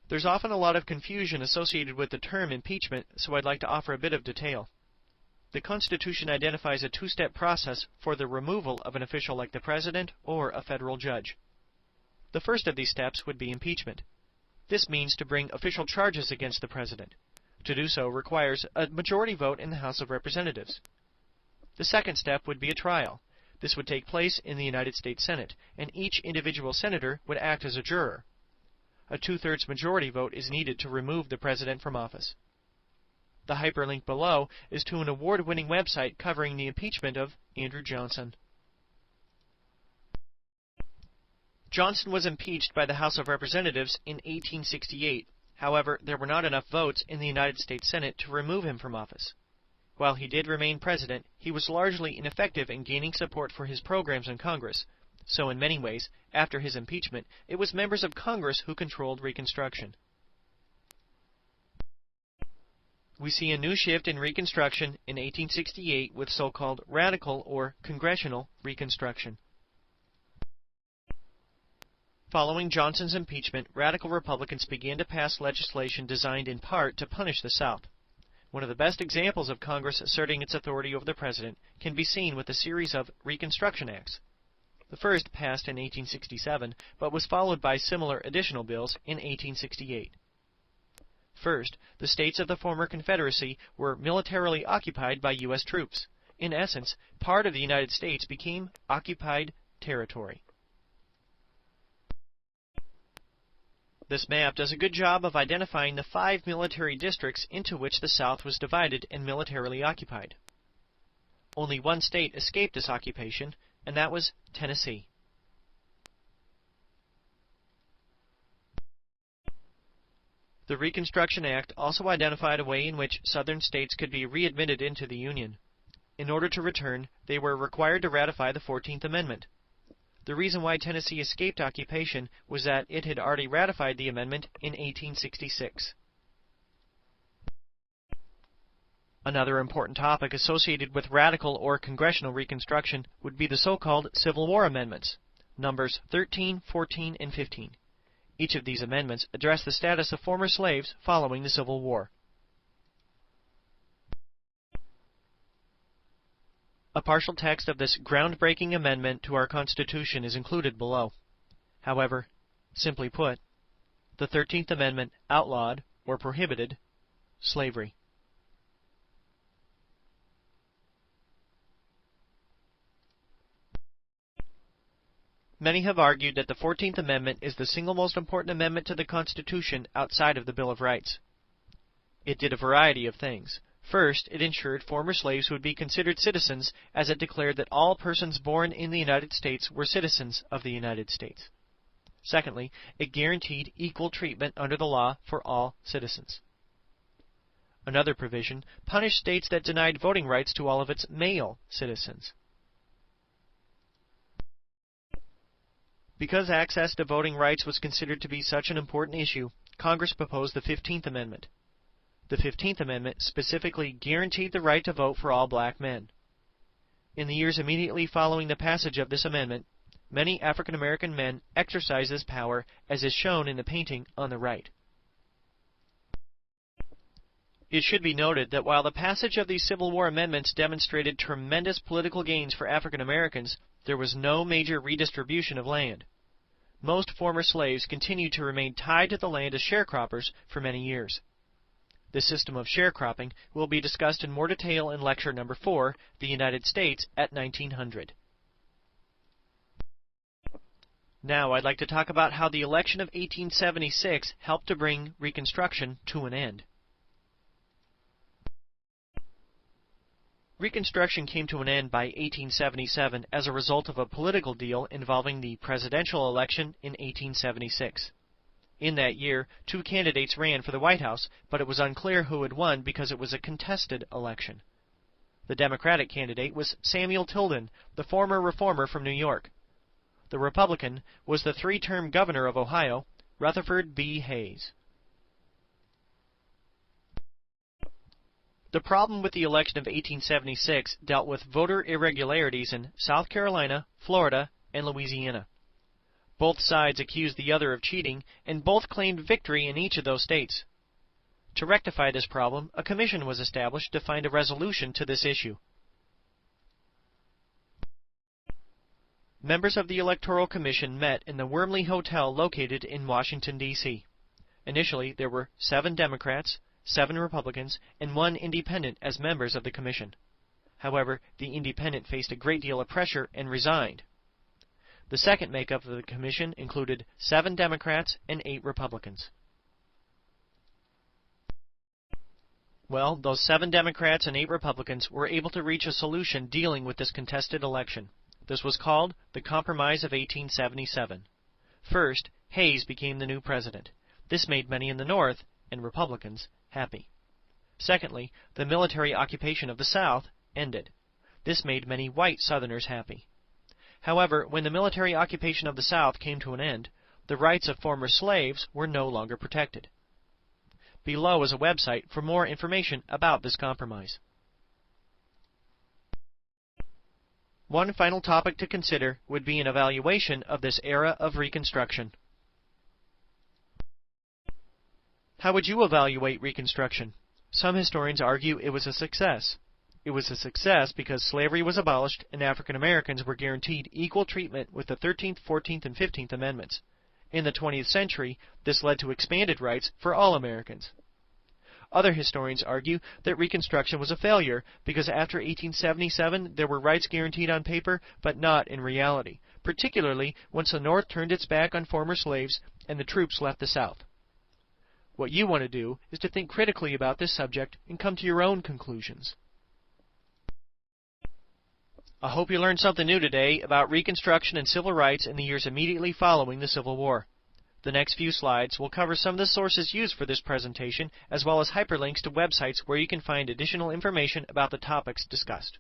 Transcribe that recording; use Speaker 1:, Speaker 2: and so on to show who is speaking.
Speaker 1: There's often a lot of confusion associated with the term impeachment, so I'd like to offer a bit of detail. The Constitution identifies a two-step process for the removal of an official like the President or a federal judge. The first of these steps would be impeachment. This means to bring official charges against the President. To do so requires a majority vote in the House of Representatives. The second step would be a trial. This would take place in the United States Senate, and each individual senator would act as a juror. A two-thirds majority vote is needed to remove the President from office. The hyperlink below is to an award-winning website covering the impeachment of Andrew Johnson. Johnson was impeached by the House of Representatives in 1868. However, there were not enough votes in the United States Senate to remove him from office. While he did remain president, he was largely ineffective in gaining support for his programs in Congress. So in many ways, after his impeachment, it was members of Congress who controlled Reconstruction. We see a new shift in Reconstruction in 1868 with so-called radical or congressional Reconstruction. Following Johnson's impeachment, radical Republicans began to pass legislation designed in part to punish the South. One of the best examples of Congress asserting its authority over the President can be seen with a series of Reconstruction Acts. The first passed in 1867, but was followed by similar additional bills in 1868. First, the states of the former Confederacy were militarily occupied by U.S. troops. In essence, part of the United States became occupied territory. This map does a good job of identifying the 5 military districts into which the South was divided and militarily occupied. Only one state escaped this occupation, and that was Tennessee. The Reconstruction Act also identified a way in which Southern states could be readmitted into the Union. In order to return, they were required to ratify the 14th Amendment. The reason why Tennessee escaped occupation was that it had already ratified the amendment in 1866. Another important topic associated with radical or congressional Reconstruction would be the so-called Civil War amendments, numbers 13, 14, and 15. Each of these amendments address the status of former slaves following the Civil War. A partial text of this groundbreaking amendment to our Constitution is included below. However, simply put, the 13th Amendment outlawed, or prohibited, slavery. Many have argued that the 14th Amendment is the single most important amendment to the Constitution outside of the Bill of Rights. It did a variety of things. First, it ensured former slaves would be considered citizens, as it declared that all persons born in the United States were citizens of the United States. Secondly, it guaranteed equal treatment under the law for all citizens. Another provision punished states that denied voting rights to all of its male citizens. Because access to voting rights was considered to be such an important issue, Congress proposed the 15th Amendment. The 15th Amendment specifically guaranteed the right to vote for all black men. In the years immediately following the passage of this amendment, many African American men exercised this power, as is shown in the painting on the right. It should be noted that while the passage of these Civil War amendments demonstrated tremendous political gains for African Americans, there was no major redistribution of land. Most former slaves continued to remain tied to the land as sharecroppers for many years. This system of sharecropping will be discussed in more detail in lecture number 4, The United States at 1900. Now I'd like to talk about how the election of 1876 helped to bring Reconstruction to an end. Reconstruction came to an end by 1877 as a result of a political deal involving the presidential election in 1876. In that year, 2 candidates ran for the White House, but it was unclear who had won because it was a contested election. The Democratic candidate was Samuel Tilden, the former reformer from New York. The Republican was the 3-term governor of Ohio, Rutherford B. Hayes. The problem with the election of 1876 dealt with voter irregularities in South Carolina, Florida, and Louisiana. Both sides accused the other of cheating, and both claimed victory in each of those states. To rectify this problem, a commission was established to find a resolution to this issue. Members of the Electoral Commission met in the Wormley Hotel located in Washington, D.C. Initially, there were 7 Democrats, 7 Republicans, and 1 independent as members of the commission. However, the independent faced a great deal of pressure and resigned. The second makeup of the commission included 7 Democrats and 8 Republicans. Well, those 7 Democrats and 8 Republicans were able to reach a solution dealing with this contested election. This was called the Compromise of 1877. First, Hayes became the new president. This made many in the North, and Republicans, happy. Secondly, the military occupation of the South ended. This made many white Southerners happy. However, when the military occupation of the South came to an end, the rights of former slaves were no longer protected. Below is a website for more information about this compromise. One final topic to consider would be an evaluation of this era of Reconstruction. How would you evaluate Reconstruction? Some historians argue it was a success. It was a success because slavery was abolished and African Americans were guaranteed equal treatment with the 13th, 14th, and 15th Amendments. In the 20th century, this led to expanded rights for all Americans. Other historians argue that Reconstruction was a failure because after 1877 there were rights guaranteed on paper but not in reality, particularly once the North turned its back on former slaves and the troops left the South. What you want to do is to think critically about this subject and come to your own conclusions. I hope you learned something new today about Reconstruction and civil rights in the years immediately following the Civil War. The next few slides will cover some of the sources used for this presentation, as well as hyperlinks to websites where you can find additional information about the topics discussed.